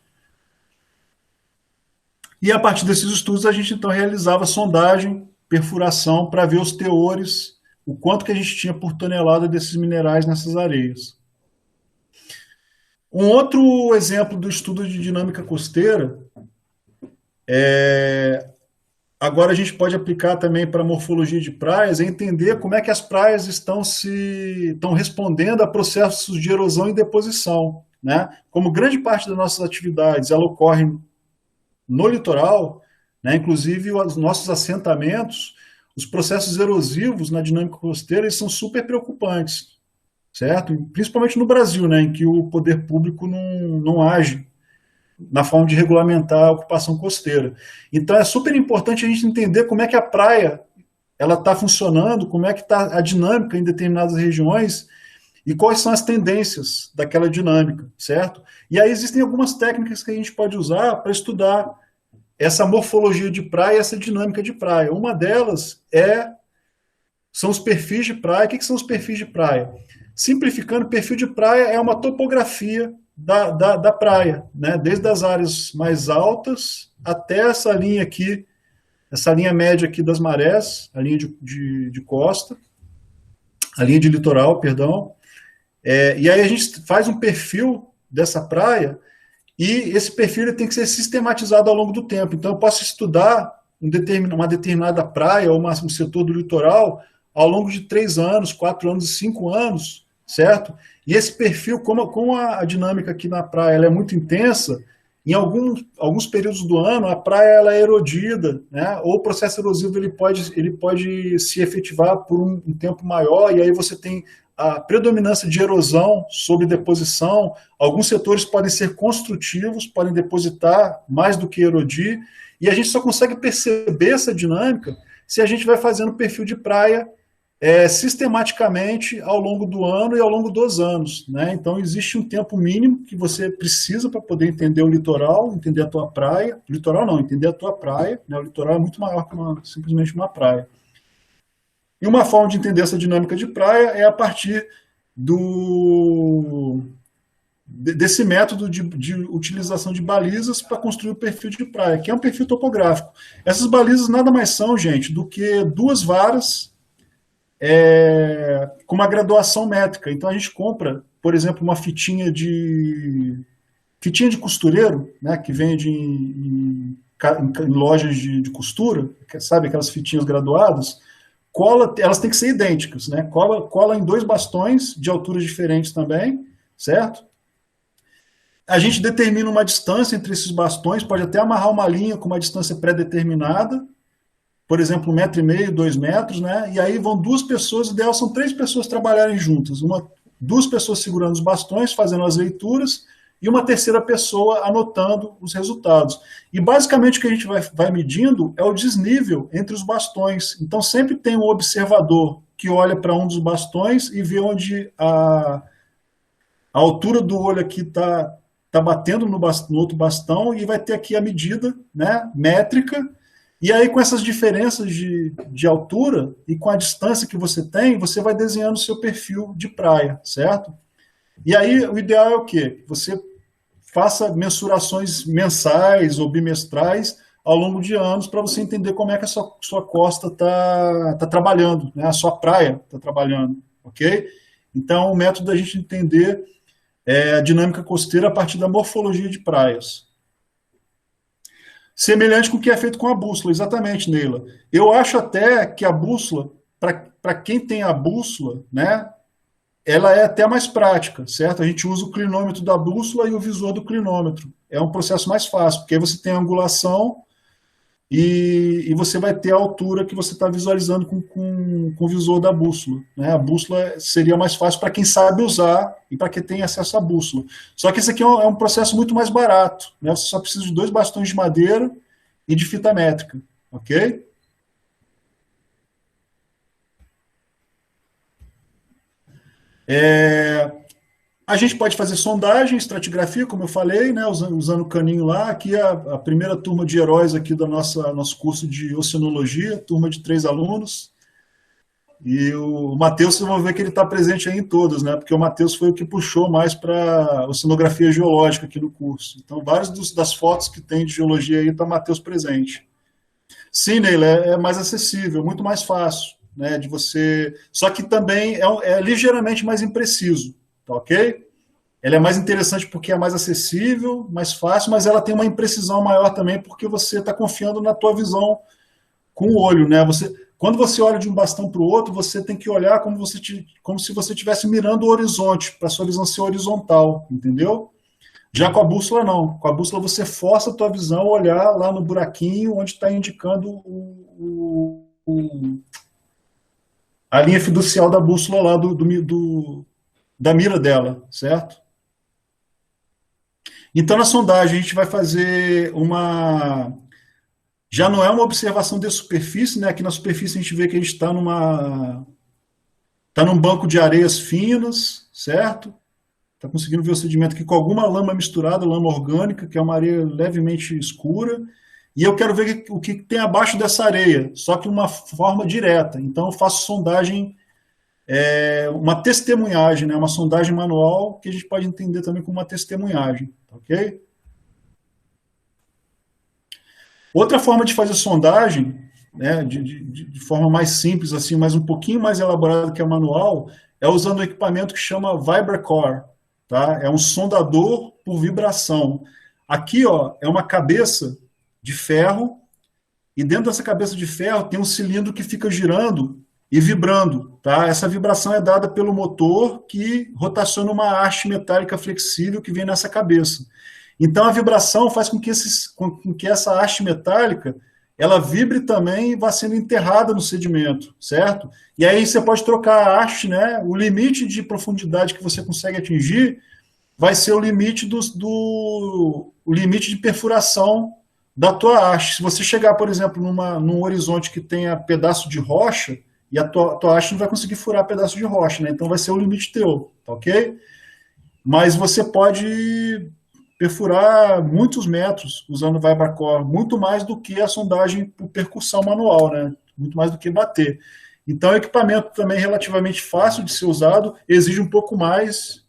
S1: E, a partir desses estudos, a gente, então, realizava sondagem, perfuração para ver os teores, o quanto que a gente tinha por tonelada desses minerais nessas areias. Um outro exemplo do estudo de dinâmica costeira, agora a gente pode aplicar também para a morfologia de praias, é entender como é que as praias estão respondendo a processos de erosão e deposição. Né? Como grande parte das nossas atividades ela ocorre no litoral, né? Inclusive, os nossos assentamentos, os processos erosivos na dinâmica costeira, eles são super preocupantes, certo? Principalmente no Brasil, né, em que o poder público não age na forma de regulamentar a ocupação costeira. Então, é super importante a gente entender como é que a praia está funcionando, como é que está a dinâmica em determinadas regiões, e quais são as tendências daquela dinâmica, certo? E aí existem algumas técnicas que a gente pode usar para estudar essa morfologia de praia, essa dinâmica de praia. Uma delas são os perfis de praia. O que são os perfis de praia? Simplificando, perfil de praia é uma topografia da praia, né? Desde as áreas mais altas até essa linha aqui, essa linha média aqui das marés, a linha de costa, a linha de litoral, perdão. E aí a gente faz um perfil dessa praia e esse perfil ele tem que ser sistematizado ao longo do tempo. Então eu posso estudar uma determinada praia ou um setor do litoral ao longo de 3 anos, 4 anos e 5 anos, certo? E esse perfil, como a dinâmica aqui na praia ela é muito intensa, em alguns períodos do ano a praia ela é erodida, né? Ou o processo erosivo ele pode se efetivar por um tempo maior, e aí você tem a predominância de erosão sobre deposição. Alguns setores podem ser construtivos, podem depositar mais do que erodir, e a gente só consegue perceber essa dinâmica se a gente vai fazendo perfil de praia sistematicamente ao longo do ano e ao longo dos anos, né? Então existe um tempo mínimo que você precisa para poder entender o litoral, entender a tua praia. O litoral não, entender a tua praia, né? O litoral é muito maior que simplesmente uma praia. E uma forma de entender essa dinâmica de praia é a partir desse método de utilização de balizas para construir o perfil de praia, que é um perfil topográfico. Essas balizas nada mais são, gente, do que 2 varas com uma graduação métrica. Então a gente compra, por exemplo, uma fitinha de costureiro, né, que vende em lojas de costura, sabe, aquelas fitinhas graduadas. Elas têm que ser idênticas, né? Cola em 2 bastões de alturas diferentes também, certo? A gente determina uma distância entre esses bastões, pode até amarrar uma linha com uma distância pré-determinada, por exemplo, 1,5 metro, 2 metros, né? E aí vão 2 pessoas, o ideal são 3 pessoas trabalharem juntas. 2 pessoas segurando os bastões, fazendo as leituras, e uma terceira pessoa anotando os resultados. E basicamente o que a gente vai medindo é o desnível entre os bastões. Então sempre tem um observador que olha para um dos bastões e vê onde a altura do olho aqui está batendo no outro bastão, e vai ter aqui a medida, né, métrica. E aí, com essas diferenças de altura e com a distância que você tem, você vai desenhando o seu perfil de praia, certo? E aí, o ideal é o quê? Você faça mensurações mensais ou bimestrais ao longo de anos para você entender como é que a sua costa está trabalhando, né? A sua praia está trabalhando, ok? Então, o método da gente entender a dinâmica costeira a partir da morfologia de praias. Semelhante com o que é feito com a bússola, exatamente, Neila. Eu acho até que a bússola, para quem tem a bússola, né, ela é até mais prática, certo? A gente usa o clinômetro da bússola e o visor do clinômetro. É um processo mais fácil, porque aí você tem a angulação e você vai ter a altura que você está visualizando com o visor da bússola, né? A bússola seria mais fácil para quem sabe usar e para quem tem acesso à bússola. Só que esse aqui é um processo muito mais barato, né? Você só precisa de 2 bastões de madeira e de fita métrica, ok? A gente pode fazer sondagem, estratigrafia, como eu falei, né, usando o caninho lá. Aqui é a primeira turma de heróis aqui do nosso curso de oceanologia, turma de 3 alunos. E o Matheus, vocês vão ver que ele está presente aí em todos, né? Porque o Matheus foi o que puxou mais para oceanografia geológica aqui no curso. Então, várias das fotos que tem de geologia aí está o Matheus presente. Sim, Neila, é mais acessível, muito mais fácil, né? De você. Só que também é ligeiramente mais impreciso, tá ok? Ela é mais interessante porque é mais acessível, mais fácil, mas ela tem uma imprecisão maior também porque você está confiando na tua visão com o olho, né? Quando você olha de um bastão para o outro, você tem que olhar como se você estivesse mirando o horizonte, para a sua visão ser horizontal, entendeu? Já com a bússola, não. Com a bússola, você força a tua visão a olhar lá no buraquinho onde está indicando a linha fiducial da bússola lá da mira dela, certo? Então, na sondagem, a gente vai fazer já não é uma observação de superfície, né? Aqui na superfície a gente vê que a gente está Está num banco de areias finas, certo? Está conseguindo ver o sedimento aqui com alguma lama misturada, lama orgânica, que é uma areia levemente escura. E eu quero ver o que tem abaixo dessa areia, só que de uma forma direta. Então eu faço sondagem, uma testemunhagem, né? Uma sondagem manual, que a gente pode entender também como uma testemunhagem, ok? Outra forma de fazer sondagem, né, de forma mais simples, assim, mas um pouquinho mais elaborada que a manual, é usando um equipamento que chama VibraCore, tá? É um sondador por vibração. Aqui, ó, é uma cabeça de ferro, e dentro dessa cabeça de ferro tem um cilindro que fica girando e vibrando, tá? Essa vibração é dada pelo motor que rotaciona uma haste metálica flexível que vem nessa cabeça. Então a vibração faz com que essa haste metálica ela vibre também e vá sendo enterrada no sedimento, certo? E aí você pode trocar a haste, né? O limite de profundidade que você consegue atingir vai ser o limite o limite de perfuração da tua haste. Se você chegar, por exemplo, num horizonte que tenha pedaço de rocha, e a tua haste não vai conseguir furar pedaço de rocha, né? Então vai ser o limite teu, tá ok? Mas você pode perfurar muitos metros usando o VibraCore, muito mais do que a sondagem por percussão manual, né? Muito mais do que bater. Então, é um equipamento também relativamente fácil de ser usado, exige um pouco mais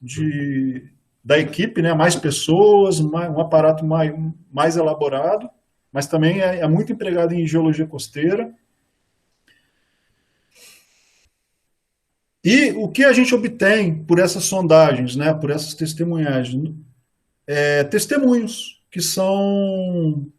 S1: da equipe, né? Mais pessoas, um aparato mais elaborado, mas também é muito empregado em geologia costeira. E o que a gente obtém por essas sondagens, né? Por essas testemunhagens? Testemunhos, que são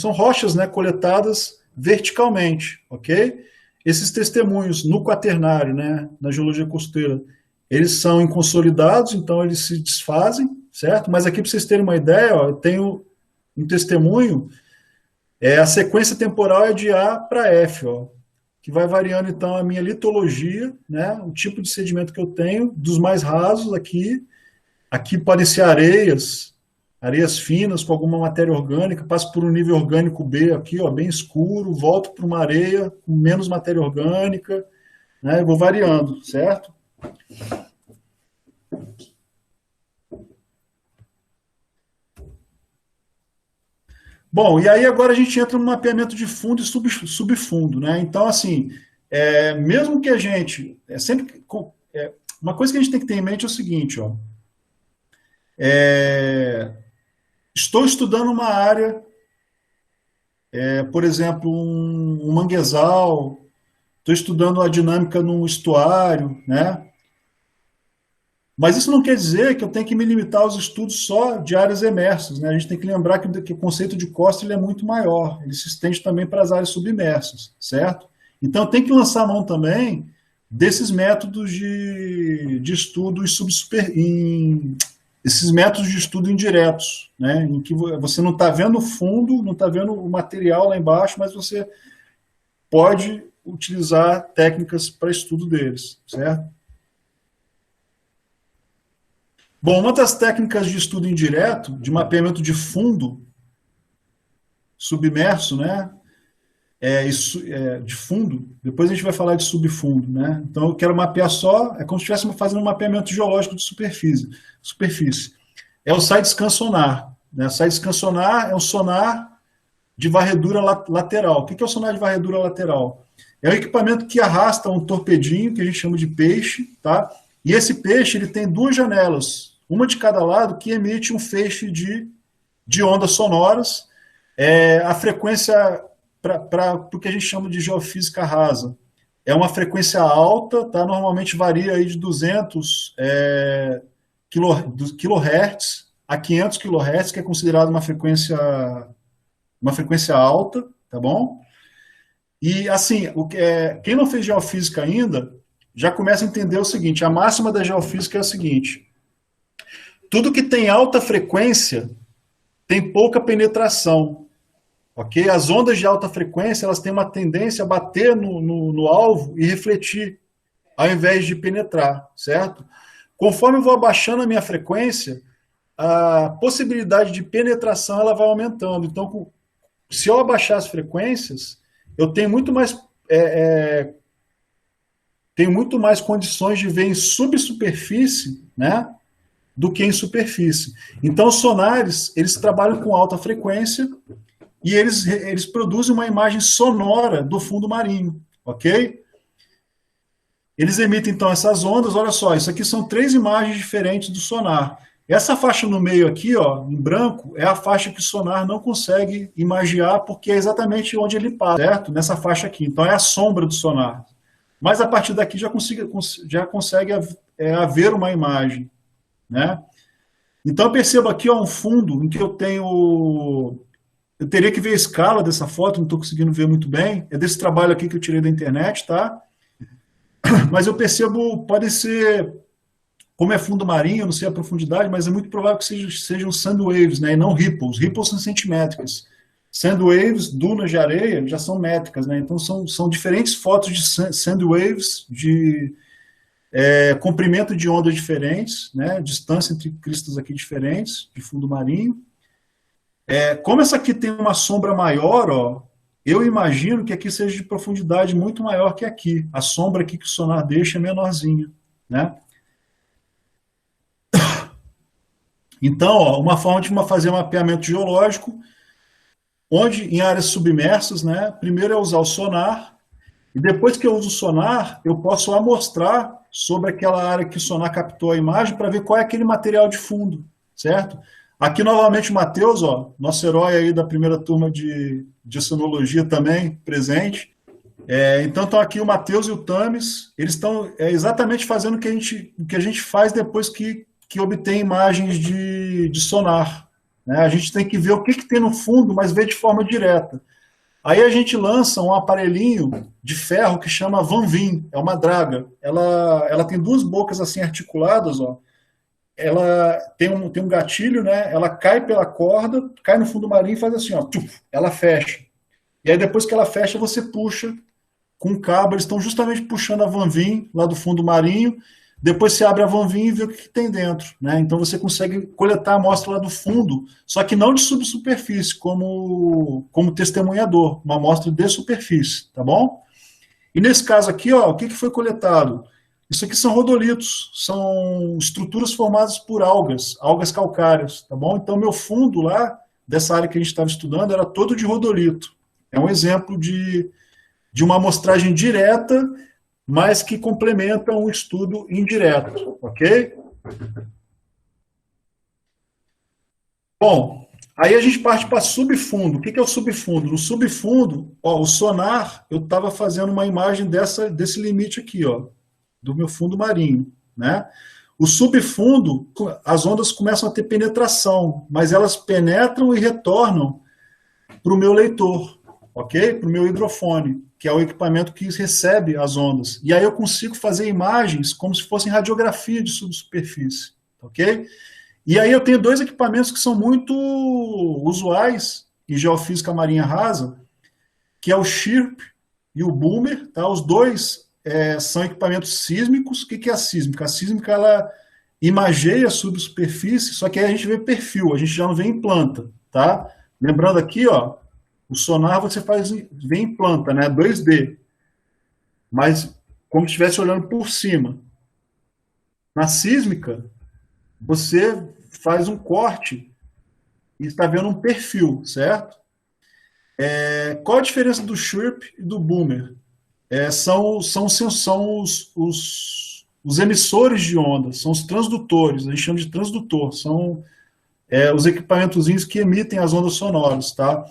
S1: rochas, né, coletadas verticalmente, ok? Esses testemunhos no quaternário, né, na geologia costeira, eles são inconsolidados, então eles se desfazem, certo? Mas aqui, para vocês terem uma ideia, ó, eu tenho um testemunho, a sequência temporal é de A para F, ó, que vai variando, então, a minha litologia, né, o tipo de sedimento que eu tenho, dos mais rasos aqui. Aqui podem ser areias finas com alguma matéria orgânica, passo por um nível orgânico B aqui, ó, bem escuro, volto para uma areia com menos matéria orgânica, né, eu vou variando, certo? Bom, e aí agora a gente entra no mapeamento de fundo e subfundo, né? Então, assim, mesmo que a gente, uma coisa que a gente tem que ter em mente é o seguinte, ó, estou estudando uma área, por exemplo, um manguezal, estou estudando a dinâmica num estuário, né? Mas isso não quer dizer que eu tenho que me limitar aos estudos só de áreas emersas, né? A gente tem que lembrar que o conceito de costa ele é muito maior, ele se estende também para as áreas submersas, certo? Então tem que lançar a mão também desses métodos de estudo esses métodos de estudo indiretos, né, em que você não está vendo o fundo, não está vendo o material lá embaixo, mas você pode utilizar técnicas para estudo deles, certo? Bom, uma das técnicas de estudo indireto, de mapeamento de fundo submerso, né, de fundo, depois a gente vai falar de subfundo, né? Então eu quero mapear só, é como se estivéssemos fazendo um mapeamento geológico de superfície. É o side-scan sonar, né? Side-scan sonar é um sonar de varredura lateral. O que é o sonar de varredura lateral? É um equipamento que arrasta um torpedinho, que a gente chama de peixe, tá? E esse peixe ele tem duas janelas, uma de cada lado, que emite um feixe de ondas sonoras. A frequência para o que a gente chama de geofísica rasa. É uma frequência alta, tá? Normalmente varia aí de 200 kHz a 500 kHz, que é considerado uma frequência alta, tá bom? E assim, quem não fez geofísica ainda, já começa a entender o seguinte, a máxima da geofísica é a seguinte, tudo que tem alta frequência tem pouca penetração. Ok? As ondas de alta frequência elas têm uma tendência a bater no alvo e refletir, ao invés de penetrar, certo? Conforme eu vou abaixando a minha frequência, a possibilidade de penetração ela vai aumentando. Então, se eu abaixar as frequências, eu tenho muito mais tenho muito mais condições de ver em subsuperfície, né, do que em superfície. Então, os sonares, eles trabalham com alta frequência e eles produzem uma imagem sonora do fundo marinho, ok? Eles emitem, então, essas ondas. Olha só, isso aqui são 3 imagens diferentes do sonar. Essa faixa no meio aqui, ó, em branco, é a faixa que o sonar não consegue imagiar, porque é exatamente onde ele passa, certo? Nessa faixa aqui. Então, é a sombra do sonar. Mas, a partir daqui, já consegue haver uma imagem, né? Então, eu percebo aqui, ó, um fundo em que eu tenho... Eu teria que ver a escala dessa foto, não estou conseguindo ver muito bem. É desse trabalho aqui que eu tirei da internet, tá? Mas eu percebo, pode ser, como é fundo marinho, eu não sei a profundidade, mas é muito provável que sejam sand waves, né, e não ripples. Ripples são centimétricas. Sand waves, dunas de areia, já são métricas, né? Então são diferentes fotos de sand waves, de comprimento de ondas diferentes, né? Distância entre cristas aqui diferentes, de fundo marinho. Como essa aqui tem uma sombra maior, ó, eu imagino que aqui seja de profundidade muito maior que aqui. A sombra aqui que o sonar deixa é menorzinha, né? Então, ó, uma forma de fazer um mapeamento geológico, onde em áreas submersas, né, primeiro é usar o sonar, e depois que eu uso o sonar, eu posso amostrar sobre aquela área que o sonar captou a imagem para ver qual é aquele material de fundo, certo? Aqui, novamente, o Matheus, ó, nosso herói aí da primeira turma de oceanologia também, presente. Então, estão aqui o Matheus e o Tamis, eles estão exatamente fazendo o que a gente faz depois que obtém imagens de sonar, né? A gente tem que ver o que tem no fundo, mas ver de forma direta. Aí a gente lança um aparelhinho de ferro que chama Van Veen, é uma draga. Ela tem 2 bocas assim articuladas, ó. Ela tem um gatilho, né? Ela cai pela corda, cai no fundo marinho e faz assim, ó, tuf, ela fecha. E aí depois que ela fecha, você puxa com um cabo, eles estão justamente puxando a Van Veen lá do fundo marinho, depois você abre a Van Veen e vê o que tem dentro, né? Então você consegue coletar a amostra lá do fundo, só que não de subsuperfície, como testemunhador, uma amostra de superfície, tá bom? E nesse caso aqui, ó, o que foi coletado? Isso aqui são rodolitos, são estruturas formadas por algas calcárias, tá bom? Então, meu fundo lá, dessa área que a gente estava estudando, era todo de rodolito. É um exemplo de uma amostragem direta, mas que complementa um estudo indireto, ok? Bom, aí a gente parte para subfundo. O que é o subfundo? No subfundo, ó, o sonar, eu estava fazendo uma imagem desse limite aqui, ó, do meu fundo marinho, né? O subfundo, as ondas começam a ter penetração, mas elas penetram e retornam para o meu leitor, ok? Para o meu hidrofone, que é o equipamento que recebe as ondas. E aí eu consigo fazer imagens como se fossem radiografia de subsuperfície, ok? E aí eu tenho 2 equipamentos que são muito usuais em geofísica marinha rasa, que é o SHIRP e o Boomer, tá? Os 2 são equipamentos sísmicos. O que é a sísmica? A sísmica, ela imageia a subsuperfície, só que aí a gente vê perfil, a gente já não vê em planta, tá? Lembrando aqui, ó, o sonar você vê em planta, né? 2D. Mas como se estivesse olhando por cima. Na sísmica, você faz um corte e está vendo um perfil, certo? Qual a diferença do SHIRP e do Boomer? São os emissores de ondas, são os transdutores, a gente chama de transdutor, são os equipamentozinhos que emitem as ondas sonoras, tá?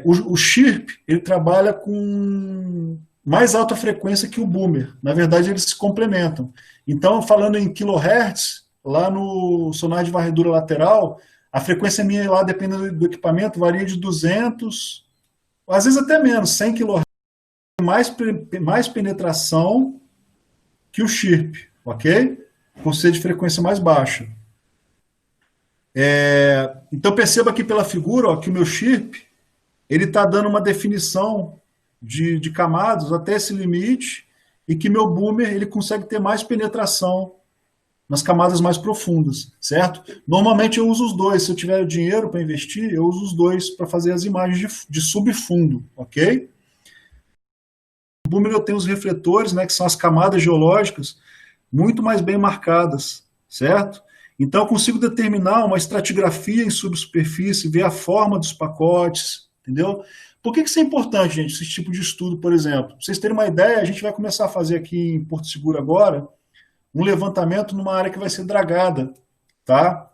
S1: O SHIRP, ele trabalha com mais alta frequência que o Boomer, na verdade eles se complementam. Então, falando em kilohertz, lá no sonar de varredura lateral, a frequência minha lá, dependendo do equipamento, varia de 200, às vezes até menos, 100 kHz, mais penetração que o SHIRP, ok? Por ser de frequência mais baixa. Então perceba aqui pela figura, ó, que o meu SHIRP ele está dando uma definição de camadas até esse limite, e que meu Boomer ele consegue ter mais penetração nas camadas mais profundas, certo? Normalmente eu uso os 2, se eu tiver dinheiro para investir, eu uso os 2 para fazer as imagens de subfundo, ok? boomer eu tenho os refletores, né, que são as camadas geológicas, muito mais bem marcadas, certo? Então, eu consigo determinar uma estratigrafia em subsuperfície, ver a forma dos pacotes, entendeu? Por que isso é importante, gente, esse tipo de estudo, por exemplo? Pra vocês terem uma ideia, a gente vai começar a fazer aqui em Porto Seguro agora um levantamento numa área que vai ser dragada, tá?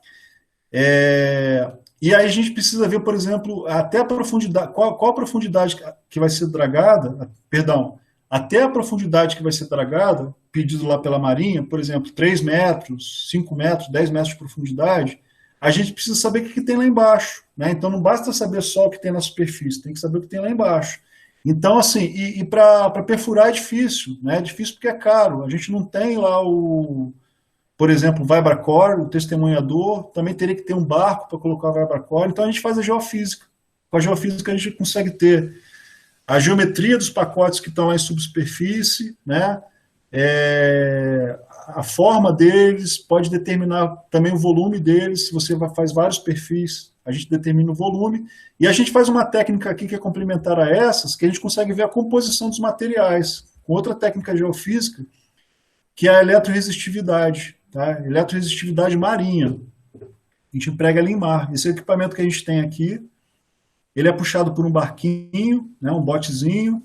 S1: E aí a gente precisa ver, por exemplo, até a profundidade, qual a profundidade que vai ser dragada, perdão, até a profundidade que vai ser dragada, pedido lá pela Marinha, por exemplo, 3 metros, 5 metros, 10 metros de profundidade, a gente precisa saber o que tem lá embaixo, né? Então não basta saber só o que tem na superfície, tem que saber o que tem lá embaixo. Então, assim, e para perfurar é difícil, né? É difícil porque é caro. A gente não tem lá por exemplo, o Vibracore, o testemunhador, também teria que ter um barco para colocar o Vibracore, então a gente faz a geofísica. Com a geofísica a gente consegue ter a geometria dos pacotes que estão lá em subsuperfície, né? A forma deles, pode determinar também o volume deles, se você faz vários perfis, a gente determina o volume, e a gente faz uma técnica aqui que é complementar a essas, que a gente consegue ver a composição dos materiais, com outra técnica geofísica, que é a eletroresistividade, tá? Eletroresistividade marinha. A gente emprega ela em mar. Esse equipamento que a gente tem aqui, ele é puxado por um barquinho, né, um botezinho.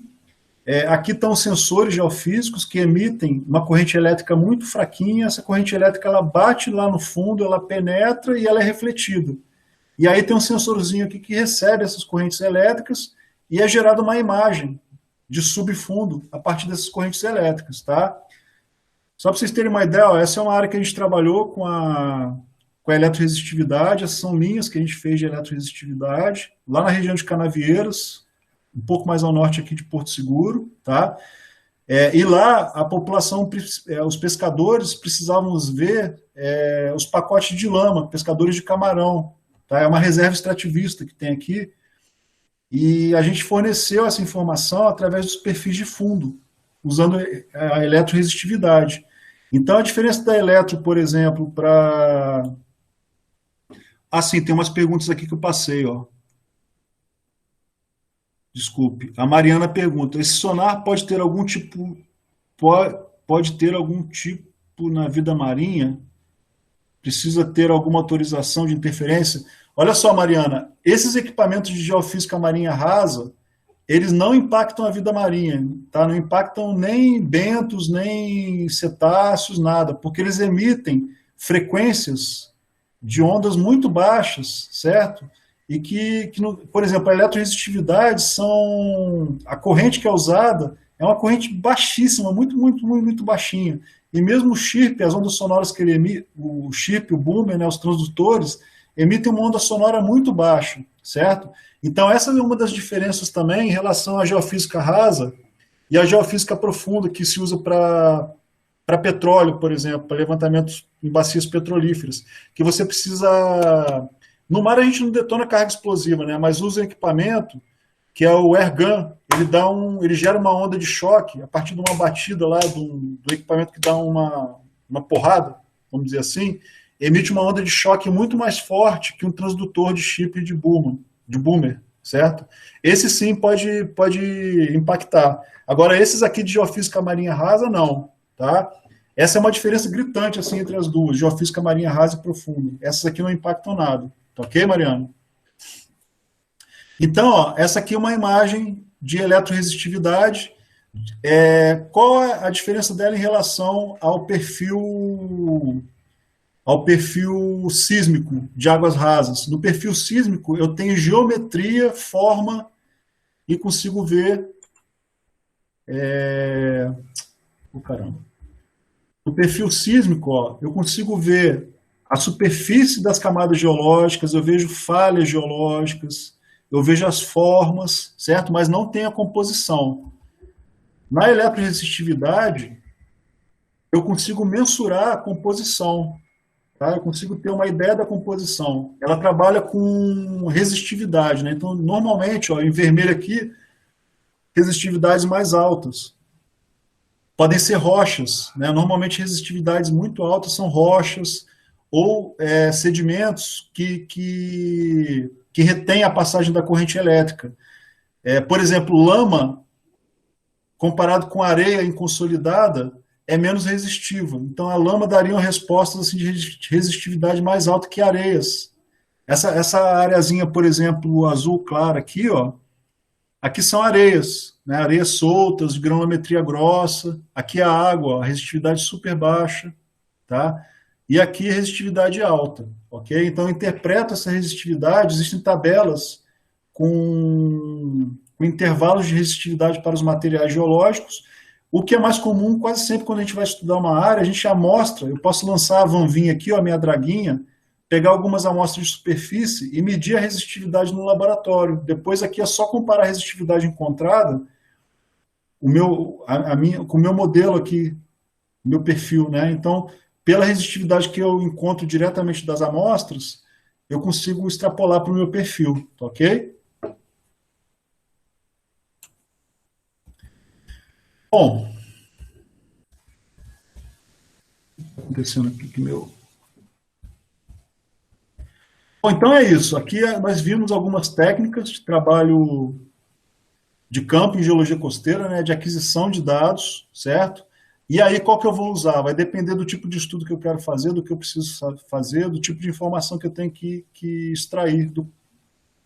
S1: Aqui estão os sensores geofísicos que emitem uma corrente elétrica muito fraquinha. Essa corrente elétrica ela bate lá no fundo, ela penetra e ela é refletida. E aí tem um sensorzinho aqui que recebe essas correntes elétricas e é gerada uma imagem de subfundo a partir dessas correntes elétricas, tá? Só para vocês terem uma ideia, ó, essa é uma área que a gente trabalhou com a eletroresistividade, essas são linhas que a gente fez de eletroresistividade, lá na região de Canavieiras, um pouco mais ao norte aqui de Porto Seguro, tá? E lá a população, os pescadores precisavam ver os pacotes de lama, pescadores de camarão, tá? É uma reserva extrativista que tem aqui, e a gente forneceu essa informação através dos perfis de fundo, usando a eletroresistividade. Então, a diferença da eletro, por exemplo, para... Sim, tem umas perguntas aqui que eu passei, ó. Desculpe. A Mariana pergunta, esse sonar pode ter algum tipo... Pode ter algum tipo na vida marinha? Precisa ter alguma autorização de interferência? Olha só, Mariana, esses equipamentos de geofísica marinha rasa, eles não impactam a vida marinha, tá? Não impactam nem bentos, nem cetáceos, nada, porque eles emitem frequências de ondas muito baixas, certo? E por exemplo, a eletroresistividade a corrente que é usada é uma corrente baixíssima, muito, muito, muito, muito baixinha. E mesmo o chirp, as ondas sonoras que ele emite, o chirp, o boomer, né, os transdutores, emitem uma onda sonora muito baixa, certo? Então, essa é uma das diferenças também em relação à geofísica rasa e à geofísica profunda, que se usa para petróleo, por exemplo, para levantamentos em bacias petrolíferas, que você precisa... No mar a gente não detona carga explosiva, né? Mas usa um equipamento que é o airgun, ele gera uma onda de choque a partir de uma batida lá do equipamento que dá uma porrada, vamos dizer assim, emite uma onda de choque muito mais forte que um transdutor de chip de boomer, certo? Esse sim pode impactar. Agora, esses aqui de geofísica marinha rasa, não, tá? Essa é uma diferença gritante assim entre as duas, geofísica marinha rasa e profunda. Essas aqui não impactam nada. Tá ok, Mariano? Então, ó, essa aqui é uma imagem de eletroresistividade. Qual é a diferença dela em relação ao perfil sísmico de águas rasas? No perfil sísmico, eu tenho geometria, forma e consigo ver... caramba. No perfil sísmico, ó, eu consigo ver a superfície das camadas geológicas, eu vejo falhas geológicas, eu vejo as formas, certo? Mas não tem a composição. Na eletroresistividade, eu consigo mensurar a composição, tá? Eu consigo ter uma ideia da composição. Ela trabalha com resistividade, né? Então, normalmente, ó, em vermelho aqui, resistividades mais altas. Podem ser rochas, né? Normalmente resistividades muito altas são rochas ou sedimentos que retêm a passagem da corrente elétrica. Por exemplo, lama comparado com areia inconsolidada, é menos resistiva. Então, a lama daria uma resposta assim, de resistividade mais alta que areias. Essa areazinha, por exemplo, azul claro aqui, ó, aqui são areias, né? Areias soltas, de granometria grossa. Aqui é a água, ó, a resistividade super baixa, tá? E aqui a resistividade alta, ok? Então, eu interpreto essa resistividade, existem tabelas com intervalos de resistividade para os materiais geológicos. O que é mais comum, quase sempre, quando a gente vai estudar uma área, a gente amostra, eu posso lançar a vanvinha aqui, ó, a minha draguinha, pegar algumas amostras de superfície e medir a resistividade no laboratório. Depois aqui é só comparar a resistividade encontrada com o meu modelo aqui, meu perfil, né? Então, pela resistividade que eu encontro diretamente das amostras, eu consigo extrapolar para o meu perfil, tá ok? Bom, acontecendo aqui que meu. Bom, então é isso. Aqui nós vimos algumas técnicas de trabalho de campo em geologia costeira, né, de aquisição de dados, certo? E aí qual que eu vou usar? Vai depender do tipo de estudo que eu quero fazer, do que eu preciso fazer, do tipo de informação que eu tenho que extrair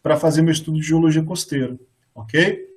S1: para fazer meu estudo de geologia costeira, ok?